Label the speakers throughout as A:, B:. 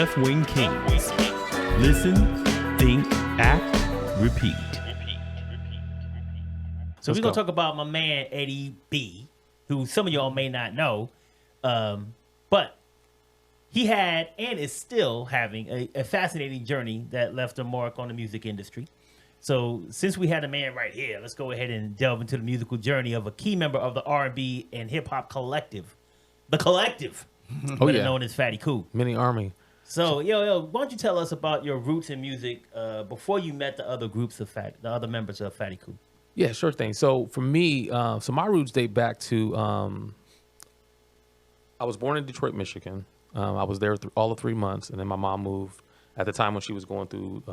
A: Left Wing Kingz. Listen, think, act, repeat.
B: So we're going to talk about my man, Eddie B, who some of y'all may not know. But he had and is still having a fascinating journey that left a mark on the music industry. So since we had a man right here, let's go ahead and delve into the musical journey of a key member of the R&B and hip-hop collective. The Collective, better known as Fatty Koo.
C: Mini Army.
B: So, yo, why don't you tell us about your roots in music before you met the other groups of the other members of Fatty Koo?
C: Yeah, sure thing. So for me, so my roots date back to I was born in Detroit, Michigan. I was there all of 3 months, and then my mom moved at the time when she was going through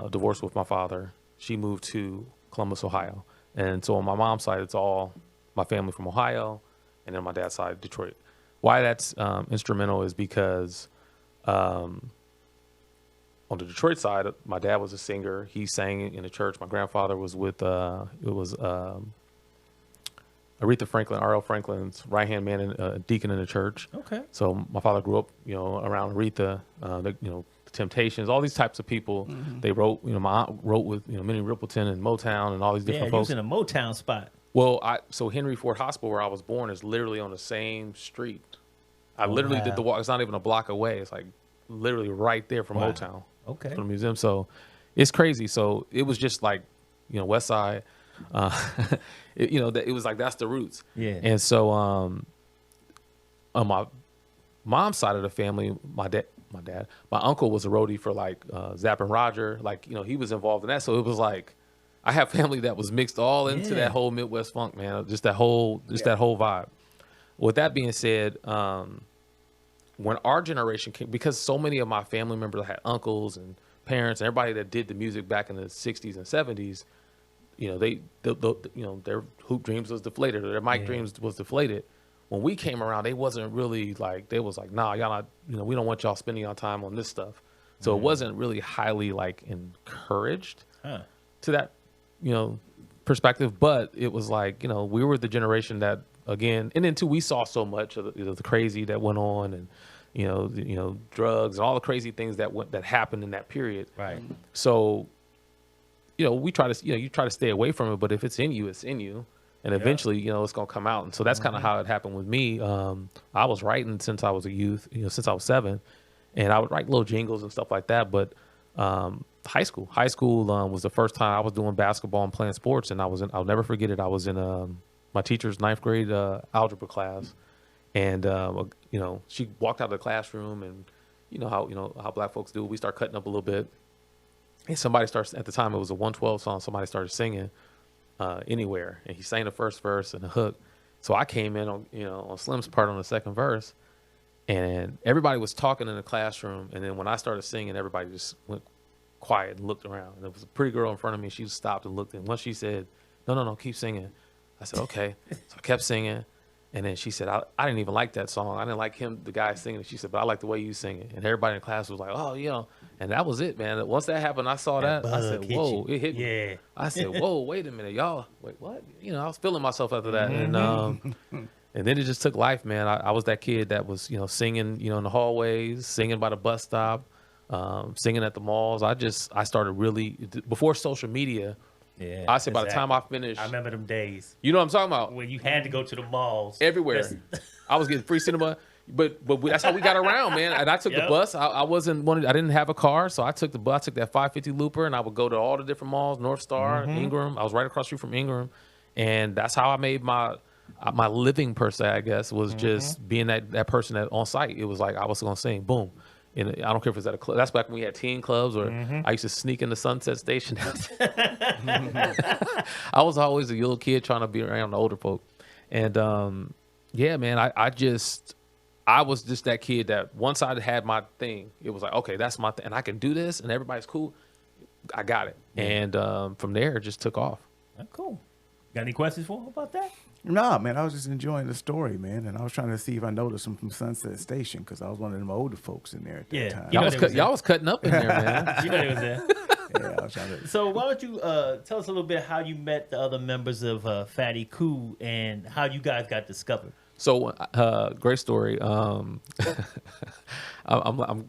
C: divorce with my father. She moved to Columbus, Ohio. And so on my mom's side, it's all my family from Ohio, and then on my dad's side, Detroit. Why that's instrumental is because on the Detroit side, my dad was a singer. He sang in the church. My grandfather was with Aretha Franklin, R.L. Franklin's right-hand man and deacon in the church.
B: Okay.
C: So my father grew up, around Aretha, the Temptations, all these types of people. Mm-hmm. They wrote, my aunt wrote with, Minnie Riperton and Motown and all these different folks.
B: Yeah, he was in a Motown spot.
C: Well, so Henry Ford Hospital, where I was born, is literally on the same street. I literally did the walk. It's not even a block away. It's like literally right there from Motown.
B: Okay.
C: From the museum. So it's crazy. So it was just like, West Side. It was like that's the roots.
B: Yeah.
C: And so on my mom's side of the family, my uncle was a roadie for like Zapp and Roger. Like, he was involved in that. So it was like I have family that was mixed all into that whole Midwest funk, man. Just that whole vibe. With that being said, when our generation came, because so many of my family members had uncles and parents and everybody that did the music back in the 60s and 70s, their hoop dreams was deflated, or their mic dreams was deflated. When we came around, they wasn't really like, they was like, nah, y'all not, we don't want y'all spending your time on this stuff. So it wasn't really highly like encouraged to that, perspective. But it was like, we were the generation that, again, and then too, we saw so much of the crazy that went on, and drugs and all the crazy things that happened in that period.
B: Right.
C: So, we try to, you try to stay away from it, but if it's in you, it's in you, and eventually, it's gonna come out. And so that's kind of how it happened with me. I was writing since I was a youth, since I was 7, and I would write little jingles and stuff like that. But high school was the first time I was doing basketball and playing sports, and I'll never forget it. I was in my teacher's 9th grade algebra class, and she walked out of the classroom, and how black folks do. We start cutting up a little bit, and somebody starts. At the time, it was a 112 song. Somebody started singing "Anywhere," and he sang the first verse and the hook. So I came in on Slim's part on the second verse, and everybody was talking in the classroom. And then when I started singing, everybody just went quiet and looked around. And there was a pretty girl in front of me. She stopped and looked, and once she said, "No, keep singing," I said, okay. So I kept singing. And then she said, I didn't even like that song. I didn't like the guy singing. She said, but I like the way you sing it. And everybody in class was like, oh, And that was it, man. Once that happened, I saw that. I said, whoa, it hit me.
B: Yeah.
C: I said, whoa, wait a minute, y'all. Wait, what? I was feeling myself after that. And then it just took life, man. I was that kid that was, singing, in the hallways, singing by the bus stop, singing at the malls. I started really, before social media,
B: yeah,
C: I said by the time I finished,
B: I remember them days.
C: You know what I'm talking about?
B: When you had to go to the malls
C: everywhere. I was getting free cinema, but that's how we got around, man. And I took the bus. I didn't have a car, so I took the bus. I took that 550 Looper, and I would go to all the different malls, North Star, Ingram. I was right across the street from Ingram, and that's how I made my living per se. I guess was just being that person that on site. It was like I was gonna sing, boom. And I don't care if it's at a club. That's back when we had teen clubs, or I used to sneak in the Sunset Station. I was always a little kid trying to be around the older folk. And man, I was just that kid that once I had my thing, it was like, okay, that's my thing, and I can do this, and everybody's cool. I got it. Yeah. And from there, it just took off.
B: Cool. Got any questions for him about that?
D: Nah, man, I was just enjoying the story, man, and I was trying to see if I noticed him from Sunset Station, because I was one of them older folks in there at that time.
C: Y'all was cutting up in there, man.
B: You know he was there.
D: Yeah, I was trying to.
B: So why don't you tell us a little bit how you met the other members of Fatty Koo and how you guys got discovered?
C: So, great story. I'm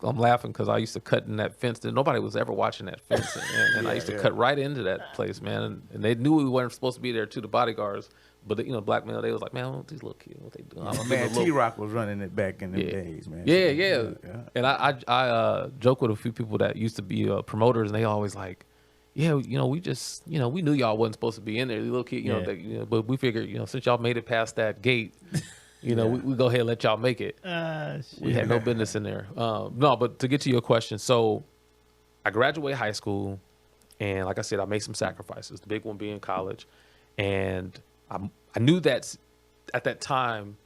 C: laughing because I used to cut in that fence. And nobody was ever watching that fence, and I used to cut right into that place, man. And they knew we weren't supposed to be there too, the bodyguards. But black male, they was like, man, what these little kids, what they doing?
D: Man, T-Rock was running it back in the days, man.
C: Yeah. And I joke with a few people that used to be promoters, and they always like, yeah, we just, we knew y'all wasn't supposed to be in there, the little kid, but we figured, since y'all made it past that gate, we go ahead and let y'all make it. We had no business in there. No, but to get to your question, so I graduated high school, and like I said, I made some sacrifices. The big one being college, and I knew that at that time,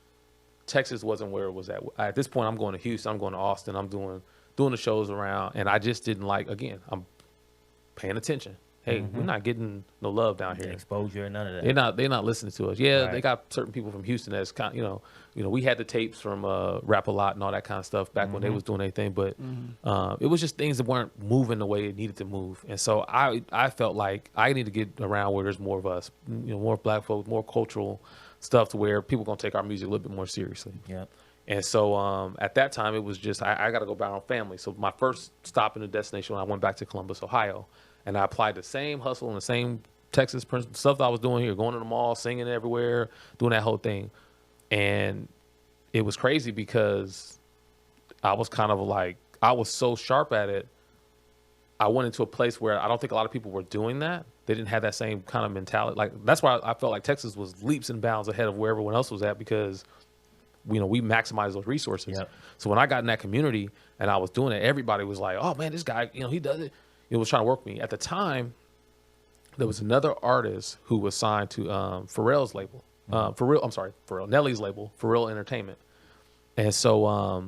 C: Texas wasn't where it was at. At this point, I'm going to Houston, I'm going to Austin, I'm doing the shows around, and I just didn't like. Again, I'm paying attention. Hey, we're not getting no love down here.
B: Exposure and none of that.
C: They're not listening to us. Yeah,
B: Right.
C: They got certain people from Houston that's kind of, we had the tapes from Rap a Lot and all that kind of stuff back when they was doing anything, but it was just things that weren't moving the way it needed to move. And so I felt like I need to get around where there's more of us, more black folks, more cultural stuff to where people going to take our music a little bit more seriously.
B: Yep.
C: And so at that time, it was just, I got to go back on family. So my first stop in the destination when I went back to Columbus, Ohio, and I applied the same hustle and the same Texas stuff that I was doing here, going to the mall, singing everywhere, doing that whole thing. And it was crazy because I was kind of like, I was so sharp at it. I went into a place where I don't think a lot of people were doing that. They didn't have that same kind of mentality. Like, that's why I felt like Texas was leaps and bounds ahead of where everyone else was at, because we maximize those resources.
B: Yep.
C: So when I got in that community and I was doing it, everybody was like, oh man, this guy, he does it. It was trying to work with me. At the time, there was another artist who was signed to Pharrell's label. Nelly's label, Pharrell Entertainment. And so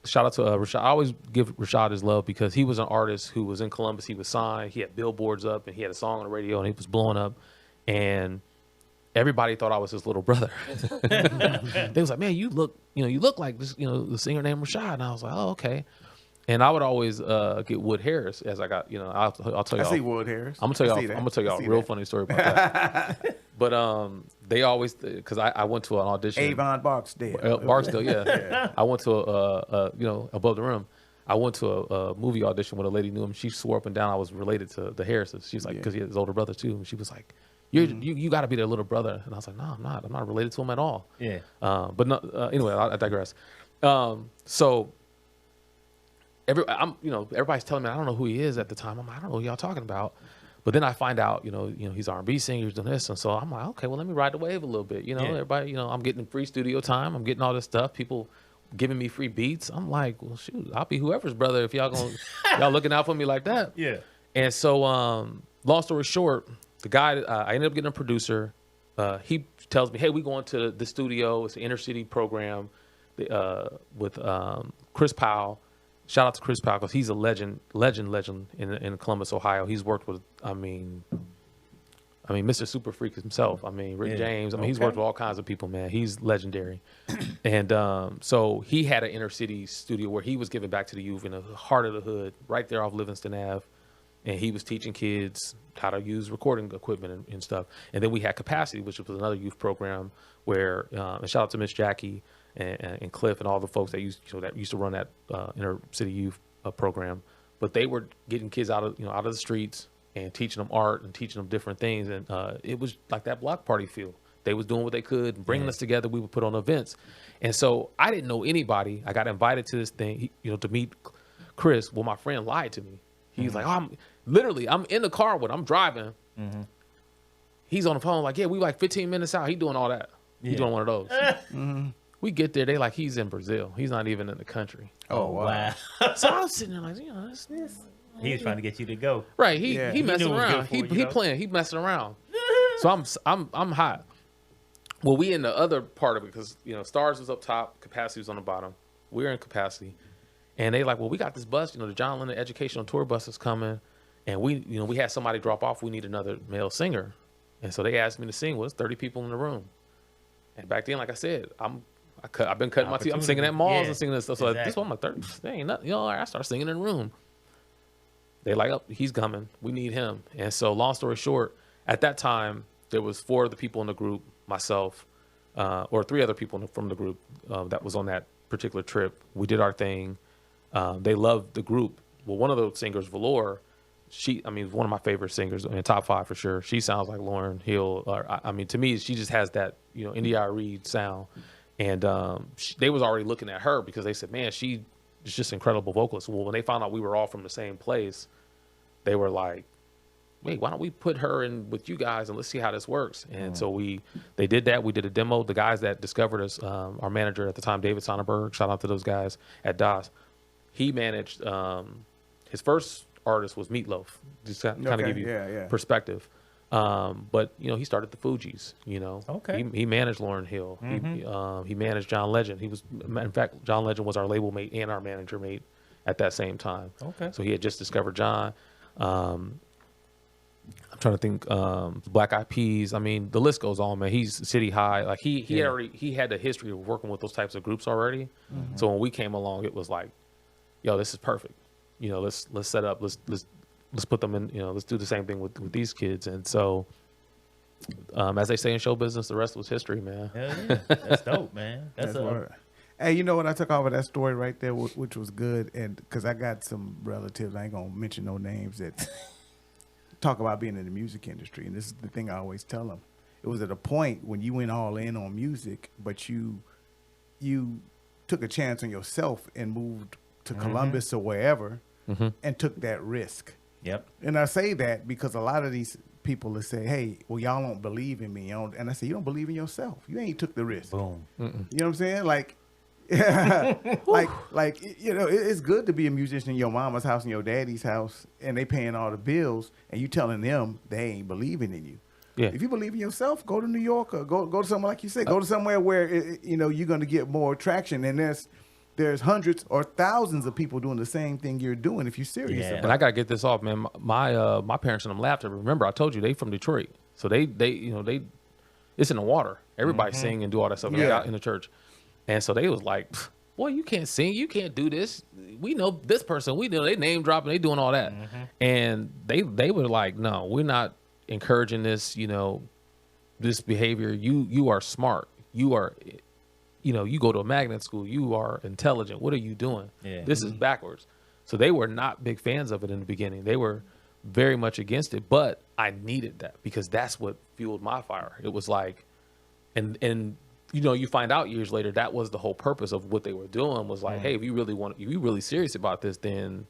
C: shout out to Rashad. I always give Rashad his love because he was an artist who was in Columbus. He was signed. He had billboards up and he had a song on the radio and he was blowing up. And everybody thought I was his little brother. They was like, man, you look like this, the singer named Rashad. And I was like, oh, okay. And I would always get Wood Harris as I got, I'll tell you.
D: I see Wood Harris.
C: I'm gonna tell y'all a real funny story about that. But they always, because I went to an audition.
D: Avon Barksdale.
C: Barksdale, yeah. I went to Above the Rim. I went to a movie audition when a lady knew him. She swore up and down I was related to the Harrises. She's like, because he had his older brother too. And she was like, you got to be their little brother. And I was like, no, I'm not. I'm not related to him at all.
B: Yeah.
C: But no, anyway, I digress. So. Everybody's telling me I don't know who he is at the time. I'm like, I don't know who y'all talking about. But then I find out, he's R&B singer, he's doing this, and so I'm like, okay, well, let me ride the wave a little bit. Everybody, I'm getting free studio time, I'm getting all this stuff. People giving me free beats. I'm like, well, shoot, I'll be whoever's brother if y'all looking out for me like that.
B: Yeah.
C: And so, long story short, the guy I ended up getting a producer. He tells me, hey, we going to the studio. It's an inner city program with Chris Powell. Shout out to Chris Powell because he's a legend in Columbus, Ohio. He's worked with, Mr. Super Freak himself. Rick James. He's worked with all kinds of people, man. He's legendary. And so he had an inner city studio where he was giving back to the youth in the heart of the hood, right there off Livingston Ave. And he was teaching kids how to use recording equipment and stuff. And then we had Capacity, which was another youth program where, and shout out to Miss Jackie and Cliff and all the folks that used to run that inner city youth program, but they were getting kids out of the streets and teaching them art and teaching them different things, and it was like that block party feel. They was doing what they could, and bringing us together. We would put on events, and so I didn't know anybody. I got invited to this thing, to meet Chris. Well, my friend lied to me. He's like, I'm in the car with him. I'm driving. Mm-hmm. He's on the phone like, yeah, we like 15 minutes out. He doing all that. He's doing one of those. Mm-hmm. We get there, they like, he's in Brazil. He's not even in the country.
B: Oh, wow.
C: So I was sitting there like,
B: he was trying to get you to go.
C: Right. He messing around. He playing. He messing around. So I'm hot. Well, we in the other part of it because Stars was up top, Capacity was on the bottom. We're in Capacity, and they like, well, we got this bus. The John Lennon Educational Tour bus is coming, and we had somebody drop off. We need another male singer, and so they asked me to sing. Well, there's 30 people in the room, and back then, like I said, I've been cutting my teeth. I'm singing at malls and singing this stuff. So exactly. This one, I'm like, 30, they ain't nothing. I start singing in the room. They like, oh, he's coming. We need him. And so long story short, at that time, there was 4 of the people in the group, myself, or 3 other people from the group that was on that particular trip. We did our thing. They loved the group. Well, one of those singers, Valor, one of my favorite singers, top 5 for sure. She sounds like Lauryn Hill. To me, she just has that, India Reid sound. And they was already looking at her because they said, man, she is just an incredible vocalist. Well, when they found out we were all from the same place, they were like, wait, why don't we put her in with you guys and let's see how this works? And so they did that. We did a demo. The guys that discovered us, our manager at the time, David Sonnenberg, shout out to those guys at DOS. He managed, his first artist was Meatloaf, just to kind of give you perspective. But he started the Fugees.
B: Okay.
C: He managed Lauryn Hill. He managed John Legend. In fact, John Legend was our label mate and our manager mate at that same time.
B: Okay.
C: So he had just discovered John. I'm trying to think. Black Eyed Peas. I mean, the list goes on, man. He's City High. Like he had the history of working with those types of groups already. So when we came along, it was like, yo, this is perfect. Let's set up. Let's put them in, let's do the same thing with these kids. And so, as they say in show business, the rest was history, man.
B: Hell yeah. That's dope, man. That's
D: Hey, you know what I took off of that story right there, which was good, and because I got some relatives, I ain't gonna mention no names, that talk about being in the music industry, and this is the thing I always tell them. It was at a point when you went all in on music, but you took a chance on yourself and moved to Columbus or wherever, and took that risk.
B: Yep.
D: And I say that because a lot of these people will say, hey, well, y'all don't believe in me. And I say, you don't believe in yourself. You ain't took the risk.
B: Boom.
D: You know what I'm saying? Like, it's good to be a musician in your mama's house and your daddy's house, and they paying all the bills, and you telling them they ain't believing in you.
C: Yeah.
D: If you believe in yourself, go to New York or go to somewhere, like you said, go to somewhere where, you're going to get more traction. And there's hundreds or thousands of people doing the same thing you're doing if you're serious about it.
C: And I gotta get this off, man. My parents and them laughed at me. Remember, I told you they from Detroit, so they it's in the water. Everybody sing and do all that stuff out in the church, and so they was like, boy, you can't sing, you can't do this. We know this person, we know they name dropping, they doing all that, and they were like, no, we're not encouraging this, this behavior. You are smart. You are. You go to a magnet school, you are intelligent. What are you doing?
B: Yeah.
C: This is backwards. So they were not big fans of it in the beginning. They were very much against it, but I needed that because that's what fueled my fire. It was like, and you find out years later, that was the whole purpose of what they were doing was like, hey, if you really serious about this, then,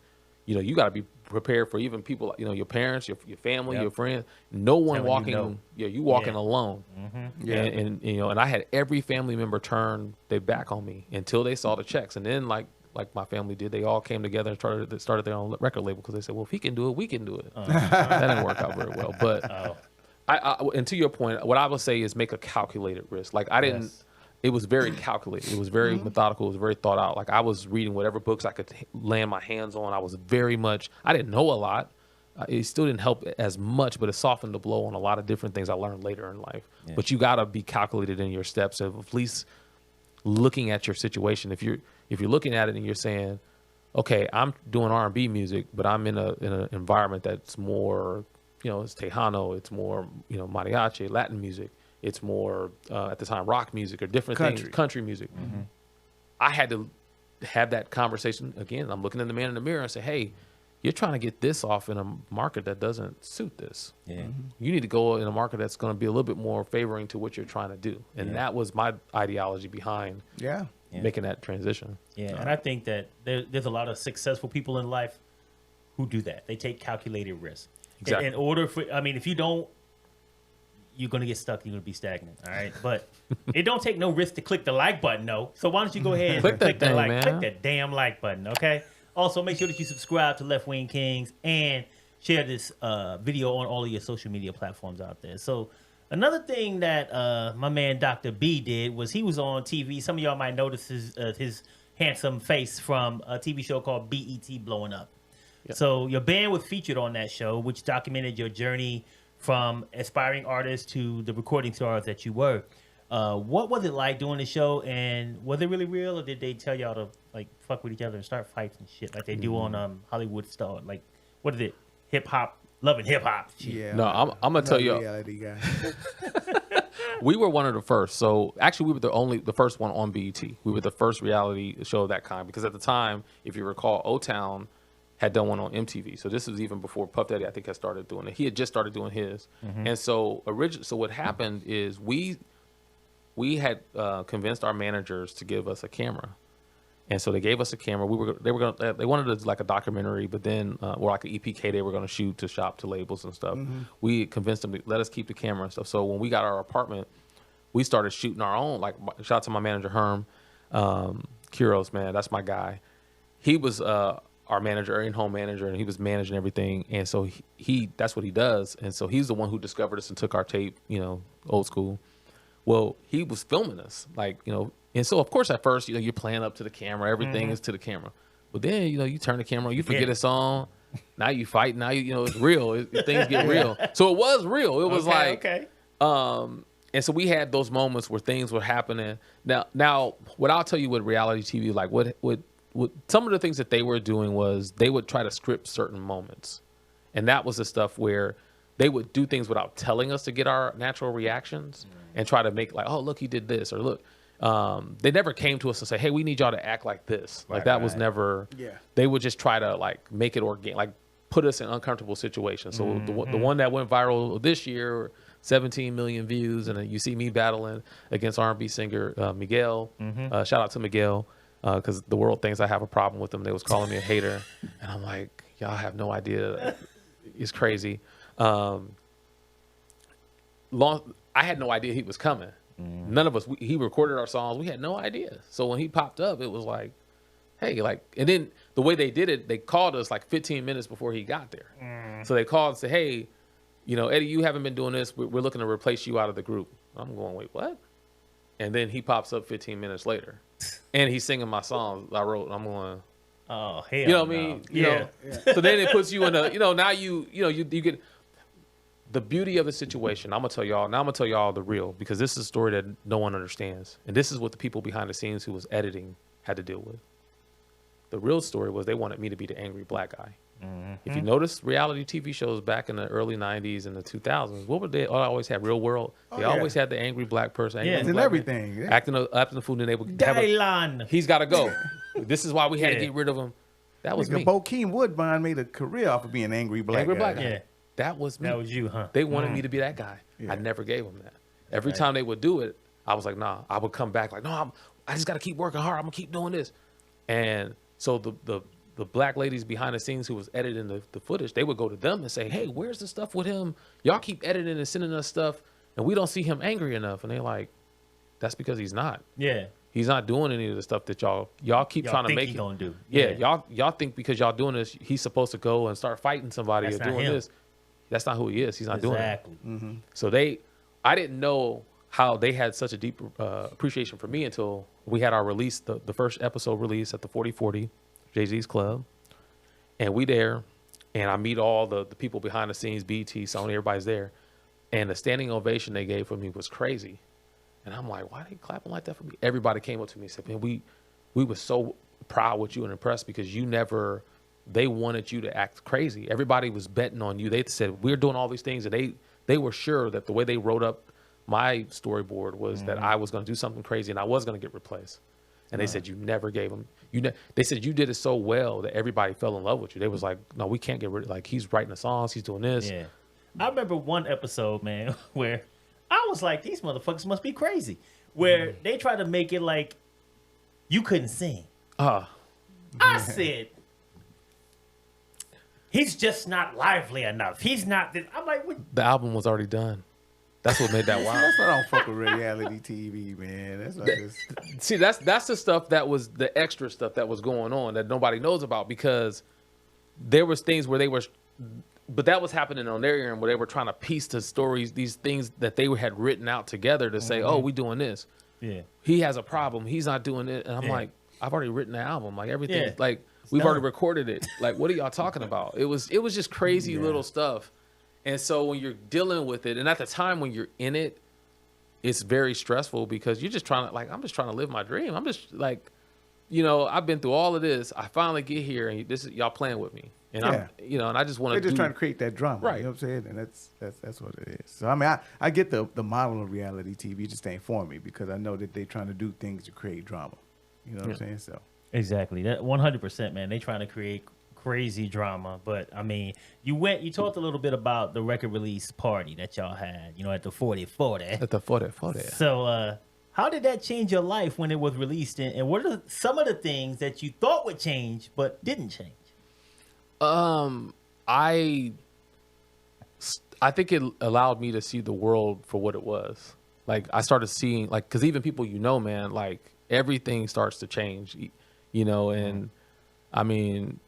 C: you got to be prepared for even people, your parents, your family, your friends, no one walking, you walking alone. And I had every family member turn their back on me until they saw the checks. And then like my family did, they all came together and started their own record label because they said, well, if he can do it, we can do it. That didn't work out very well. But and to your point, what I would say is make a calculated risk. Like I didn't, it was very calculated. It was very methodical. It was very thought out. Like I was reading whatever books I could land my hands on. I was very much, I didn't know a lot. It still didn't help as much, but it softened the blow on a lot of different things I learned later in life. Yeah. But you got to be calculated in your steps of at least looking at your situation. If you're looking at it and you're saying, okay, I'm doing R&B music, but I'm in an environment that's more, it's Tejano, it's more, mariachi, Latin music. It's more, at the time, rock music or different things, country music. I had to have that conversation. Again, I'm looking in the man in the mirror and say, hey, you're trying to get this off in a market that doesn't suit this. Yeah. You need to go in a market that's going to be a little bit more favoring to what you're trying to do. And that was my ideology behind making that transition. Yeah,
B: and I think that there's a lot of successful people in life who do that. They take calculated risks. Exactly. In order for, if you don't, you're going to get stuck. You're going to be stagnant. All right. But it don't take no risk to click the like button, though. So why don't you go ahead and click that like, man. Click that damn like button. Okay. Also, make sure that you subscribe to Left Wing Kingz and share this video on all of your social media platforms out there. So another thing that my man Dr. B did was he was on TV. Some of y'all might notice his handsome face from a TV show called BET Blowin Up. Yep. So your band was featured on that show, which documented your journey from aspiring artist to the recording stars that you were. What was it like doing the show, and was it really real, or did they tell y'all to like fuck with each other and start fights and shit like they do on Hollywood Star? Like, what is it? Hip hop, loving hip hop.
D: Yeah.
C: No, I'm gonna tell you.
D: Reality guy.
C: We were one of the first. So actually, we were the first one on BET. We were the first reality show of that kind because at the time, if you recall, O-Town had done one on MTV. So this was even before Puff Daddy, I think, had started doing it. He had just started doing his. And so so what happened is we had convinced our managers to give us a camera. And so they gave us a camera. They wanted like a documentary, but then or like an EPK they were going to shoot to shop to labels and stuff. We convinced them to let us keep the camera and stuff. So when we got our apartment, we started shooting our own. Like shout out to my manager Herm Kuros, man, that's my guy. He was our manager, in-home manager, and he was managing everything. And so he that's what he does. And so he's the one who discovered us and took our tape, old school. Well, he was filming us, and so of course at first, you're playing up to the camera, everything is to the camera. But then, you turn the camera on, you forget it's on. Now you fight. Now it's real. Things get real. So it was real. It was and so we had those moments where things were happening. Now, what I'll tell you with reality TV, like what some of the things that they were doing was they would try to script certain moments, and that was the stuff where they would do things without telling us to get our natural reactions and try to make like, oh, look, he did this, or look. They never came to us and say, hey, we need y'all to act like this. Like that was never, they would just try to like make it organic, like put us in uncomfortable situations. So the one that went viral this year, 17 million views. And then you see me battling against R&B singer Miguel. Shout out to Miguel because the world thinks I have a problem with him. They was calling me a hater. And I'm like, y'all have no idea. It's crazy. I had no idea he was coming. None of us, he recorded our songs. We had no idea. So when he popped up, it was like, hey, and then the way they did it, they called us like 15 minutes before he got there. So they called and said, hey, Eddie, you haven't been doing this. We're looking to replace you out of the group. I'm going, wait, what? And then he pops up 15 minutes later and he's singing my songs I wrote. I'm going,
B: oh, hell,
C: you know what I mean?
B: Yeah.
C: So then it puts you in a, now you get, the beauty of the situation, I'm going to tell y'all the real, because this is a story that no one understands. And this is what the people behind the scenes who was editing had to deal with. The real story was they wanted me to be the angry black guy. If you notice reality TV shows back in the early 90s and the 2000s, what would they always have? Real World. They always had the angry black person.
D: And everything.
C: Acting the fool, and they would he's got to go. This is why we had to get rid of him. That was me.
D: Bokeem Woodbine made a career off of being angry black guy.
B: Yeah.
C: That was me.
B: That was you, huh?
C: They wanted me to be that guy. I never gave them that. Every time they would do it, I was like, nah. I would come back like, no, I just got to keep working hard. I'm going to keep doing this. And so the black ladies behind the scenes who was editing the footage, they would go to them and say, hey, where's the stuff with him? Y'all keep editing and sending us stuff, and we don't see him angry enough. And they're like, that's because he's not.
B: Yeah.
C: He's not doing any of the stuff that y'all keep trying to make
B: him gonna do.
C: Yeah, y'all think because y'all doing this, he's supposed to go and start fighting somebody or doing this. That's not who he is. He's not doing it. So I didn't know how they had such a deep appreciation for me until we had our release, the first episode release at the 4040, Jay-Z's Club. And we there, and I meet all the people behind the scenes, BT, Sony, everybody's there. And the standing ovation they gave for me was crazy. And I'm like, why are they clapping like that for me? Everybody came up to me and said, man, we were so proud with you and impressed because they wanted you to act crazy. Everybody was betting on you. They said, we're doing all these things. And they were sure that the way they wrote up my storyboard was that I was going to do something crazy and I was going to get replaced. And they said, you never gave him. They said, you did it so well that everybody fell in love with you. They was like, no, we can't get rid of, like, he's writing the songs. He's doing this.
B: Yeah. I remember one episode, man, where I was like, these motherfuckers must be crazy. Where they tried to make it like you couldn't sing. I said, he's just not lively enough. He's not this. I'm like, what?
C: The album was already done. That's what made that wild.
D: That's why I don't fuck with reality TV, man. That's not just...
C: See, that's the stuff that was the extra stuff that was going on that nobody knows about because there was things where they were, but that was happening on their end where they were trying to piece the stories, these things that they had written out together to say, oh, we doing this.
B: Yeah.
C: He has a problem. He's not doing it. And I'm like, I've already written the album. Like everything, like we've already recorded it. Like, what are y'all talking about? It was just crazy little stuff. And so when you're dealing with it, and at the time when you're in it, it's very stressful because you're just trying to, like, I'm just trying to live my dream. I'm just like, I've been through all of this. I finally get here and y'all playing with me. And
D: Yeah.
C: and I just want
D: They're
C: to
D: just trying to create that drama,
C: Right.
D: You know what I'm saying? And that's what it is. So I mean, I get the model of reality TV just ain't for me because I know that they're trying to do things to create drama. You know what I'm saying? So
B: Exactly. That 100%, man. They trying to create crazy drama. But I mean, you talked a little bit about the record release party that y'all had, at the 4040.
C: at the 40.
B: So, how did that change your life when it was released? And what are some of the things that you thought would change but didn't change?
C: I think it allowed me to see the world for what it was. Like I started seeing, like, because even people, man, like everything starts to change, and I mean,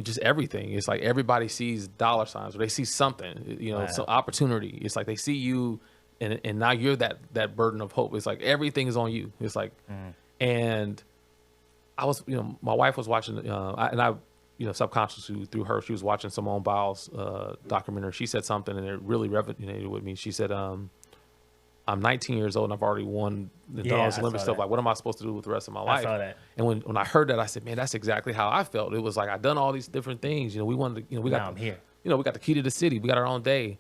C: just everything. It's like everybody sees dollar signs or they see something,
B: Wow.
C: some opportunity. It's like they see you, and now you're that burden of hope. It's like everything is on you. It's like, and I was, my wife was watching, subconsciously through her, she was watching Simone Biles documentary. She said something and it really resonated with me. She said, I'm 19 years old and I've already won the Dallas
B: I
C: Olympics
B: saw
C: stuff.
B: that.
C: Like, what am I supposed to do with the rest of my life?
B: I saw that.
C: And when I heard that, I said, man, that's exactly how I felt. It was like I've done all these different things. We wanted to, we got,
B: Now I'm here.
C: we got the key to the city. We got our own day.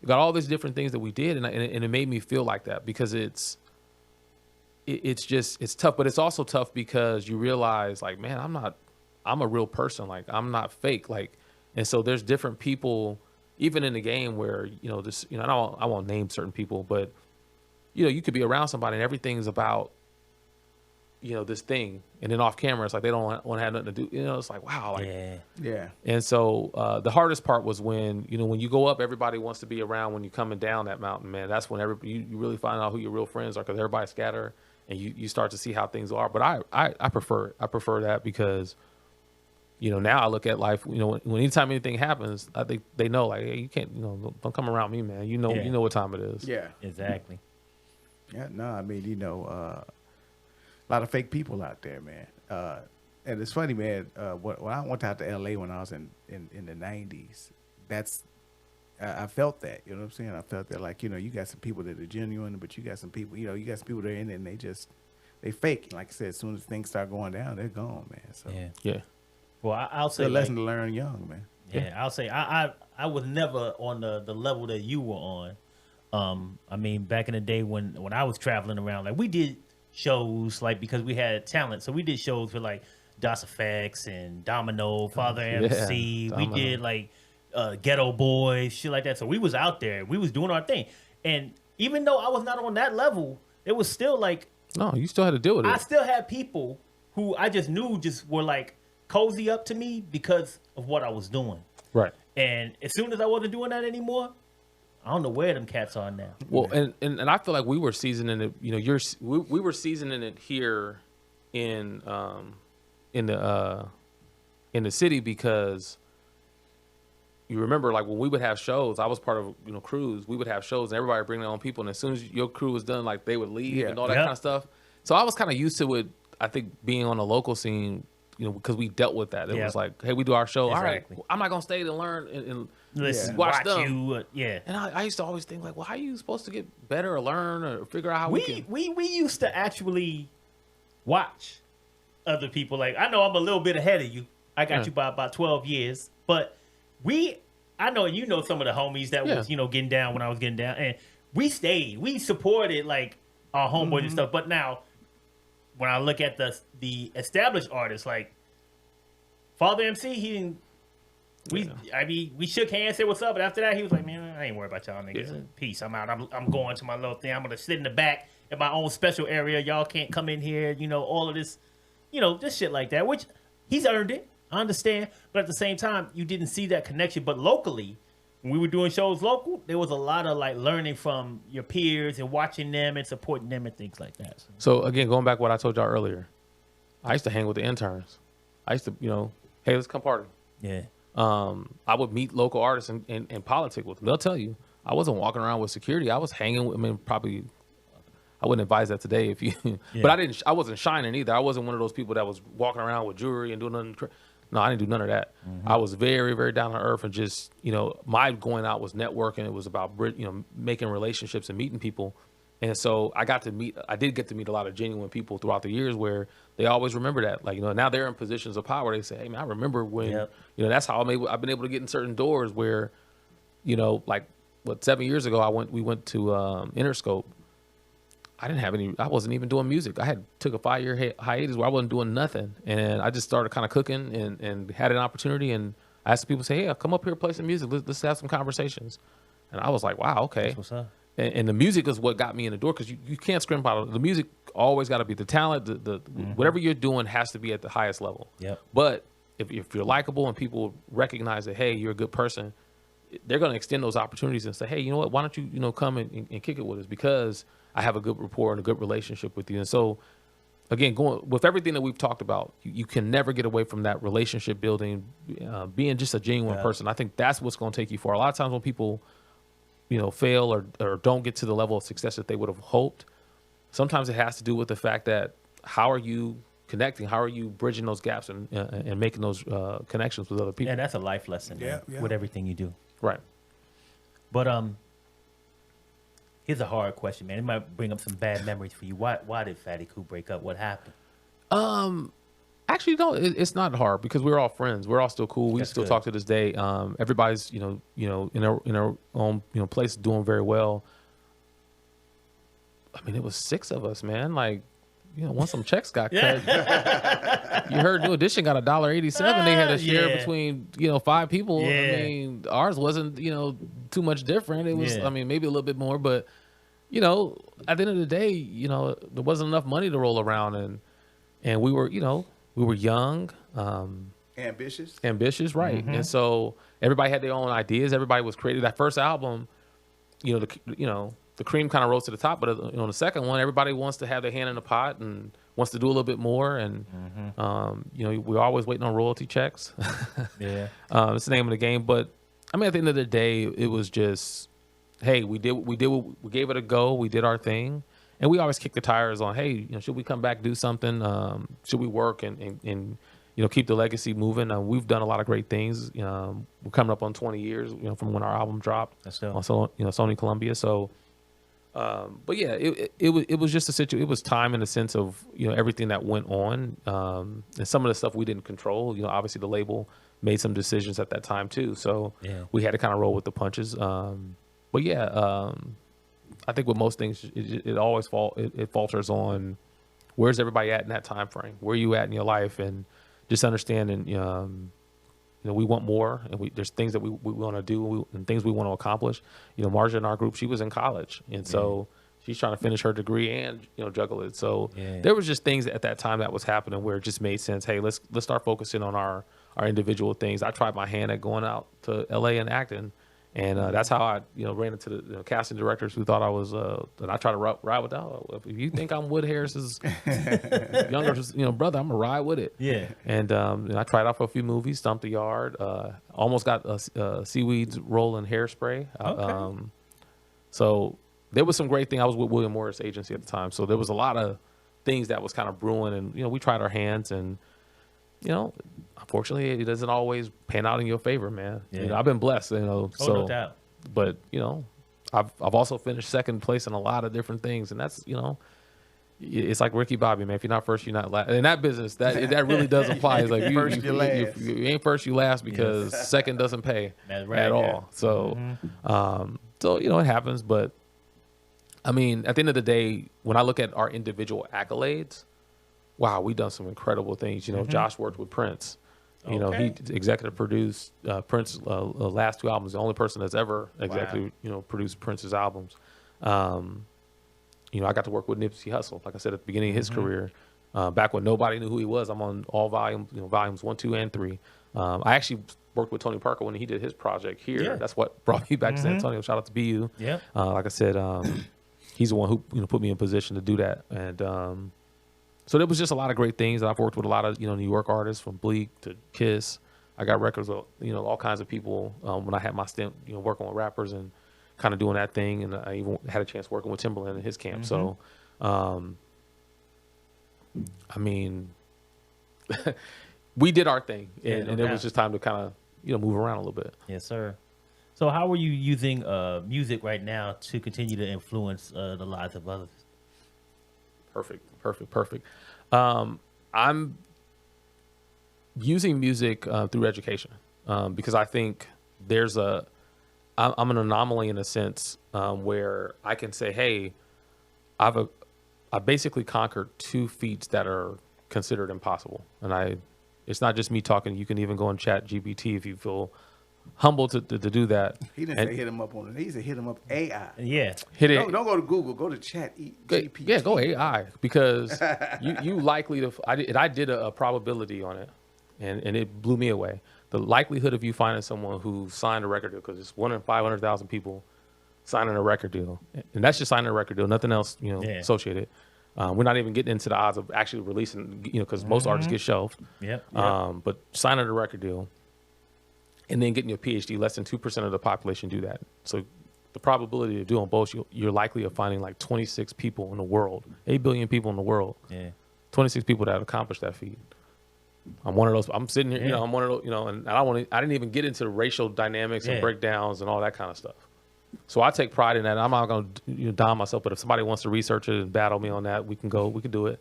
C: We got all these different things that we did, and it made me feel like that because it's tough, but it's also tough because you realize, like, man, I'm a real person. Like, I'm not fake. Like, and so there's different people, even in the game where, I won't name certain people, but, you could be around somebody and everything's about, this thing. And then off camera, it's like they don't want to have nothing to do. It's like, wow. Like,
D: yeah.
C: and so the hardest part was when you go up, everybody wants to be around. When you're coming down that mountain, man, that's when you really find out who your real friends are because everybody scatter and you start to see how things are. But I prefer it. I prefer that because, now I look at life, when anytime anything happens, I think they know, like, hey, you can't, don't come around me, man. You know what time it is.
D: Yeah.
B: Exactly.
D: Yeah, no, I mean, a lot of fake people out there, man. And it's funny, man. When I went out to L.A. when I was in the 90s, I felt that. You know what I'm saying? I felt that, like, you got some people that are genuine, but you got some people, you got some people that are in it and they fake. Like I said, as soon as things start going down, they're gone, man. So
C: Yeah.
B: Well, I'll
D: it's
B: say
D: a lesson to learn young, man.
B: Yeah, I'll say I was never on the level that you were on. I mean, back in the day when I was traveling around, like we did shows like because we had talent, so we did shows with like Das Effects and Domino, Father MC.
C: Domino.
B: We did like Ghetto Boys, shit like that. So we was out there, we was doing our thing, and even though I was not on that level, it was still like
C: No, you still had to deal with it.
B: I still had people who I just knew just were like cozy up to me because of what I was doing.
C: Right.
B: And as soon as I wasn't doing that anymore, I don't know where them cats are now.
C: Well, and I feel like we were seasoning it. We were seasoning it here in the city because you remember, like, when we would have shows, I was part of crews. We would have shows and everybody would bring their own people, and as soon as your crew was done, like, they would leave and all that kind of stuff. So I was kind of used to it. I think being on the local scene, because we dealt with that. It was like, hey, we do our show.
B: Exactly.
C: All right, I'm not gonna stay to learn and
B: Listen,
C: watch
B: watch
C: them.
B: you.
C: And I used to always think, like, well, how are you supposed to get better or learn or figure out how
B: we used to actually watch other people. Like, I know I'm a little bit ahead of you. I got you by about 12 years. But I know some of the homies that was, getting down when I was getting down. And we stayed. We supported, like, our homeboys and stuff. But now, when I look at the established artists, like Father MC, he didn't. We shook hands, said what's up, but after that he was like, man, I ain't worried about y'all niggas.
C: Yeah.
B: Peace. I'm out. I'm going to my little thing. I'm gonna sit in the back in my own special area. Y'all can't come in here. All of this, this shit like that. Which he's earned it. I understand, but at the same time, you didn't see that connection. But locally, when we were doing shows local, there was a lot of like learning from your peers and watching them and supporting them and things like that.
C: So again, going back to what I told y'all earlier, I used to hang with the interns. I used to, hey, let's come party.
B: Yeah.
C: I would meet local artists and politic with them. They'll tell you I wasn't walking around with security. I was hanging with. Probably I wouldn't advise that today if you.
B: Yeah.
C: But I wasn't shining either. I wasn't one of those people that was walking around with jewelry and doing nothing. No, I didn't do none of that.
B: Mm-hmm.
C: I was very, very down to earth and just, my going out was networking. It was about, making relationships and meeting people. And so I did get to meet a lot of genuine people throughout the years where they always remember that. Like, now they're in positions of power. They say, hey, man, I remember when,
B: Yep.
C: that's how I've been able to get in certain doors where, like 7 years ago, we went to Interscope. I wasn't even doing music. I took a 5-year hiatus where I wasn't doing nothing. And I just started kind of cooking and had an opportunity. And I asked people, say, hey, come up here, play some music. Let's have some conversations. And I was like, wow, okay.
B: That's what's up.
C: And the music is what got me in the door because you can't scrimp out of the music. Always got to be the talent. Whatever you're doing has to be at the highest level.
B: Yep.
C: But if you're likable and people recognize that, hey, you're a good person, they're going to extend those opportunities and say, hey, you know what? Why don't you come and kick it with us because I have a good rapport and a good relationship with you. And so, again, going with everything that we've talked about, you can never get away from that relationship building, being just a genuine person. I think that's what's going to take you far. A lot of times when people fail or don't get to the level of success that they would have hoped, sometimes it has to do with the fact that how are you connecting? How are you bridging those gaps and making those connections with other people?
B: And that's a life lesson with everything you do.
C: Right.
B: But here's a hard question, man. It might bring up some bad memories for you. Why did Fatty Koo break up? What happened?
C: Actually, no, it's not hard because we're all friends. We're all still cool. We still talk to this day. Everybody's, in our own, place doing very well. I mean, it was 6 of us, man. Like, once some checks got cut, you heard New Edition got $1.87. They had to share between, 5 people.
B: Yeah.
C: I mean, ours wasn't, too much different. It was, I mean, maybe a little bit more, but, at the end of the day, there wasn't enough money to roll around and we were, we were young,
D: ambitious,
C: right? And so everybody had their own ideas. Everybody was creative. That first album, the cream kind of rose to the top, but on the second one, everybody wants to have their hand in the pot and wants to do a little bit more. And we're always waiting on royalty checks.
B: Yeah,
C: it's the name of the game. But I mean, at the end of the day, it was just, hey, we gave it a go. We did our thing. And we always kick the tires on, hey, should we come back, do something? Should we work and keep the legacy moving? We've done a lot of great things. We're coming up on 20 years, from when our album dropped.
B: That's dope.
C: Also, Sony Columbia. So, but yeah, it was just a situation. It was time in the sense of everything that went on, and some of the stuff we didn't control. Obviously the label made some decisions at that time too. So we had to kind of roll with the punches. But yeah. I think with most things, it always falters on where's everybody at in that time frame? Where are you at in your life? And just understanding, we want more, and there's things that we want to do and things we want to accomplish. Marja in our group, she was in college, and so she's trying to finish her degree and juggle it. So there was just things at that time that was happening where it just made sense. Hey, let's start focusing on our individual things. I tried my hand at going out to LA and acting. And that's how I, ran into the casting directors who thought I was, and I try to ride with that. If you think I'm Wood Harris's younger, brother, I'm gonna ride with it.
B: Yeah.
C: And I tried out for a few movies, Stomp the Yard, almost got a Seaweed's role in Hairspray.
B: Okay.
C: So there was some great thing. I was with William Morris Agency at the time, so there was a lot of things that was kind of brewing, and we tried our hands, and unfortunately, it doesn't always pan out in your favor, man.
B: Yeah.
C: I've been blessed,
B: No doubt.
C: But I've also finished second place in a lot of different things, and that's it's like Ricky Bobby, man. If you're not first, you're not last. In that business, that really does apply. It's like you ain't first, you last because second doesn't pay at all. So, so it happens. But I mean, at the end of the day, when I look at our individual accolades, wow, we done some incredible things. Josh worked with Prince. He executive produced Prince's last 2 albums. The only person that's ever executive, produced Prince's albums. I got to work with Nipsey Hussle, like I said at the beginning of his career, back when nobody knew who he was. I'm on all volumes, volumes 1, 2, and 3. I actually worked with Tony Parker when he did his project here. Yeah. That's what brought me back to San Antonio. Shout out to BU.
B: Yeah.
C: Like I said, he's the one who put me in position to do that, and so there was just a lot of great things. I've worked with a lot of New York artists from Bleak to Kiss. I got records with all kinds of people when I had my stint working with rappers and kind of doing that thing, and I even had a chance working with Timberland in his camp. So, I mean, we did our thing, and it was just time to kind of move around a little bit.
B: Yes, sir. So how are you using music right now to continue to influence the lives of others?
C: Perfect. I'm using music through education because I think I'm an anomaly in a sense where I can say, hey, I basically conquered 2 feats that are considered impossible. And it's not just me talking. You can even go and chat GPT if you feel humble to do that.
D: He didn't say hit him up on it. He said hit him up AI.
B: Yeah.
C: Hit it.
D: Don't go to Google. Go to Chat GPT.
C: Yeah, go AI because you likely to. I did a probability on it, and it blew me away. The likelihood of you finding someone who signed a record deal, because it's 1 in 500,000 people signing a record deal, and that's just signing a record deal, nothing else, associated. We're not even getting into the odds of actually releasing, because most artists get shelved.
B: Yep.
C: But signing a record deal and then getting your PhD, less than 2% of the population do that. So the probability of doing both, you're likely of finding like 26 people in the world, 8 billion people in the world, 26 people that have accomplished that feat. I'm one of those. I'm sitting here, I'm one of those, and I didn't even get into the racial dynamics and breakdowns and all that kind of stuff. So I take pride in that. I'm not going to down myself, but if somebody wants to research it and battle me on that, we can do it.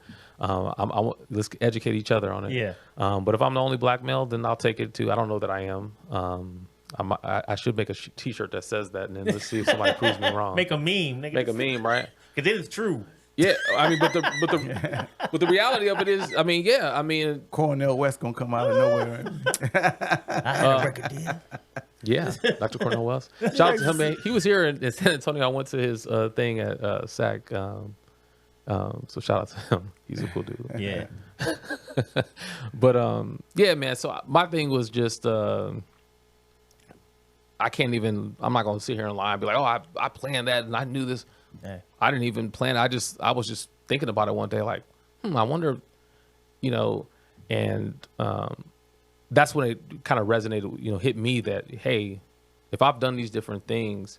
C: Let's educate each other on it.
B: Yeah.
C: But if I'm the only black male, then I'll take it too. I don't know that I am. I should make a T-shirt that says that, and then let's see if somebody proves me wrong.
B: Make a meme.
C: Make a meme, right?
B: Because it is true.
C: Yeah, I mean, but the reality of it is, I mean,
D: Cornell West gonna come out of nowhere.
B: I had a record deal.
C: Yeah, Dr. Cornell Wells. Shout out to him, man. He was here in San Antonio. I went to his thing at SAC. So shout out to him. He's a cool dude.
B: Yeah.
C: But yeah, man. So my thing was just I'm not going to sit here and lie and be like, oh, I planned that and I knew this.
B: Yeah.
C: I didn't even plan. I was just thinking about it one day, like, I wonder, and that's when it kind of resonated, hit me that, hey, if I've done these different things,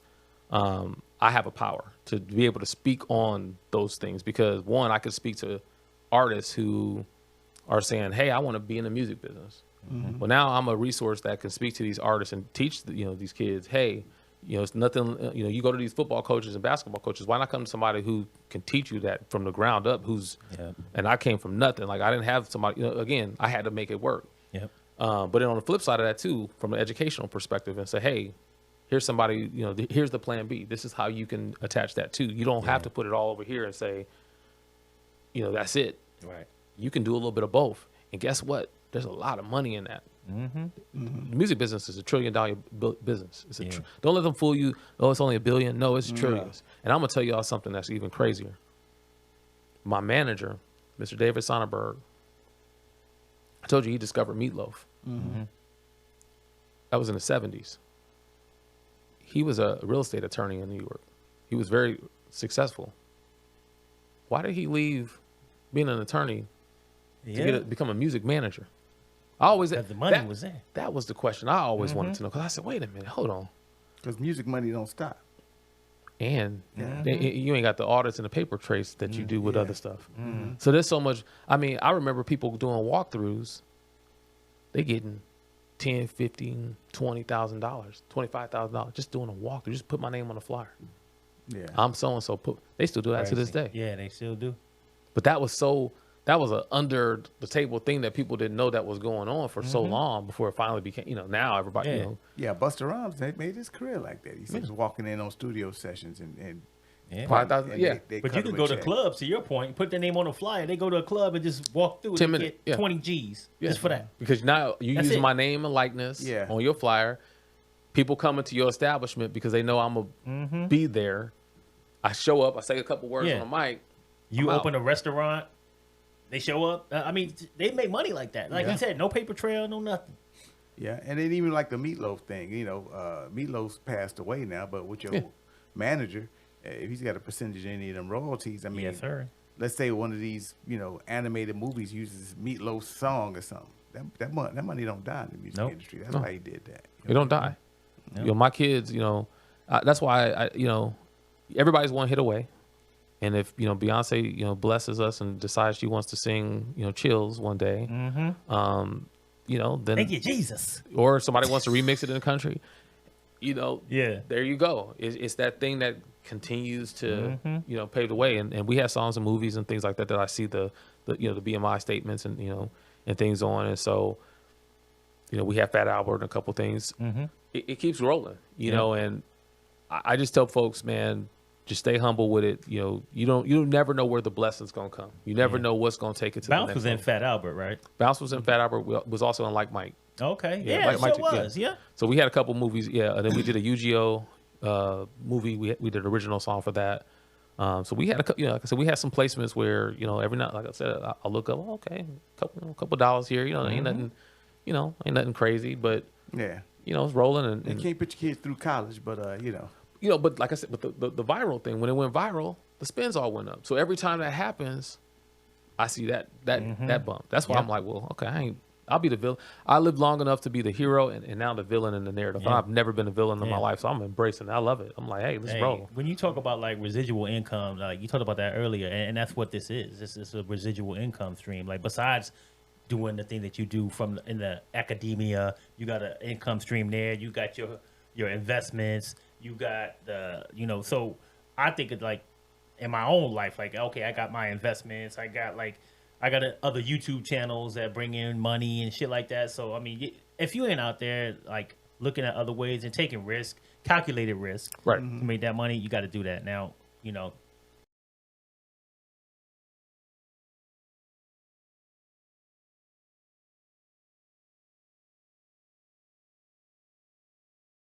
C: I have a power to be able to speak on those things because, one, I could speak to artists who are saying, hey, I want to be in the music business. Mm-hmm. Well, now I'm a resource that can speak to these artists and teach, these kids, hey, it's nothing, you go to these football coaches and basketball coaches. Why not come to somebody who can teach you that from the ground up and I came from nothing. Like I didn't have somebody, again, I had to make it work.
B: Yep.
C: But then on the flip side of that too, from an educational perspective and say, hey, here's somebody, here's the plan B. This is how you can attach that too. You don't have to put it all over here and say, that's it.
B: Right.
C: You can do a little bit of both. And guess what? There's a lot of money in that. Mm-hmm. Mm-hmm. The music business is $1 trillion business. Don't let them fool you. Oh, it's only $1 billion. No, it's trillions. And I'm gonna tell y'all something that's even crazier. My manager, Mr. David Sonnenberg, I told you he discovered meatloaf. Mm-hmm. That was in the 70s. He was a real estate attorney in New York. He was very successful. Why did he leave being an attorney to become a music manager?
B: Because the money was there.
C: That was the question I always wanted to know. Because I said, wait a minute, hold on.
D: Because music money don't stop.
C: And you ain't got the audits and the paper trace that you do with other stuff. Mm-hmm. So there's so much. I mean, I remember people doing walkthroughs. They getting $10,000, $15,000, $20,000, $25,000 just doing a walkthrough. Just put my name on the flyer. Yeah, I'm so and so. They still do that to this day.
B: Yeah, they still do.
C: But that was a under the table thing that people didn't know that was going on for so long before it finally became, now everybody,
D: Yeah, Busta Rhymes, they made his career like that. He was walking in on studio sessions and
C: $5,000. Yeah.
B: But you can go to clubs, to your point, put their name on a flyer. They go to a club and just walk through
C: 10
B: and
C: minutes,
B: get 20 G's just for that.
C: Because now you use my name and likeness on your flyer. People come into your establishment because they know I'm going to be there. I show up, I say a couple words on the mic.
B: You open a restaurant. They show up. I mean, they make money like that. Like you said, no paper trail, no nothing.
D: Yeah, and then even like the Meatloaf thing, Meatloaf's passed away now, but with your manager, if he's got a percentage of any of them royalties, I mean,
B: yes, sir.
D: Let's say one of these, animated movies uses Meatloaf's song or something. That money don't die in the music industry. That's why he did that.
C: It don't die. No. My kids, that's why I everybody's one hit away. And if, Beyonce, blesses us and decides she wants to sing, Chills one day, then...
B: Thank you, Jesus.
C: Or somebody wants to remix it in the country. you know,
B: Yeah.
C: there you go. It's that thing that continues to, you know, pave the way. And we have songs and movies and things like that that I see the you know, the BMI statements and, you know, and things on. And so, you know, we have Fat Albert and a couple things. It keeps rolling, you know, and I just tell folks, man, just stay humble with it. You know, you never know where the blessing's gonna come. You never know what's gonna take it to
B: Bounce
C: the next
B: was in
C: level.
B: Fat Albert, right?
C: Bounce was in Fat Albert. Was also in Like Mike.
B: Okay.
C: Yeah,
B: Yeah,
C: Mike-
B: it
C: Mike-
B: sure was. Yeah.
C: So we had a couple movies, and then we did a Yu-Gi-Oh movie. We did an original song for that. So we had you know, like I said, we had some placements where, you know, every night, like I said, I'll look up, okay, couple dollars here, you know, ain't nothing, you know, ain't nothing crazy, but
D: Yeah.
C: you know, it's rolling
D: You
C: and
D: can't put your kids through college, but you know.
C: you know, but like I said, but the viral thing, when it went viral, the spins all went up. So every time that happens, I see that bump. That's why I'm like, well, okay, I'll be the villain. I lived long enough to be the hero and now the villain in the narrative.
B: Yeah.
C: I've never been a villain in my
B: Yeah.
C: life, so I'm embracing it. I love it. I'm like, hey, let's
B: Hey,
C: roll.
B: when you talk about like residual income, like you talked about that earlier, and that's what this is. This is a residual income stream. Like besides doing the thing that you do in the academia, you got an income stream there. You got your investments. You got the, you know. So I think it's like in my own life, like okay, I got my investments. I got other YouTube channels that bring in money and shit like that. So I mean, if you ain't out there like looking at other ways and taking risk, calculated risk,
C: Right.
B: to make that money, you got to do that. Now, you know,